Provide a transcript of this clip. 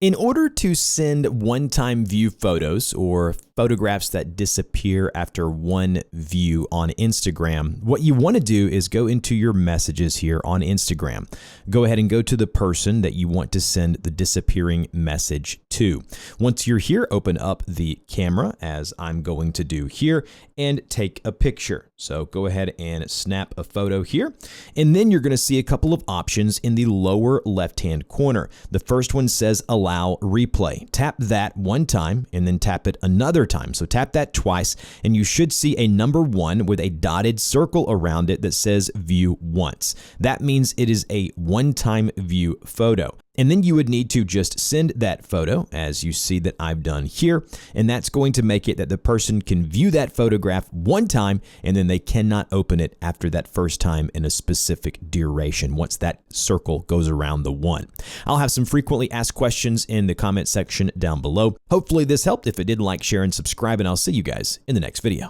In order to send one-time view photos or photographs that disappear after one view on Instagram, what you want to do is go into your messages here on Instagram. Go ahead and go to the person that you want to send the disappearing message to. Once you're here, open up the camera, as I'm going to do here, and take a picture. So go ahead and snap a photo here, and then you're going to see a couple of options in the lower left-hand corner. The first one says Allow Replay. Tap that one time and then tap it another time. So tap that twice and you should see a number 1 with a dotted circle around it that says View Once. That means it is a one-time view photo. And then you would need to just send that photo, as you see that I've done here, and that's going to make it that the person can view that photograph one time and then they cannot open it after that first time in a specific duration once that circle goes around the 1. I'll have some frequently asked questions in the comment section down below. Hopefully this helped. If it did, like, share, and subscribe, and I'll see you guys in the next video.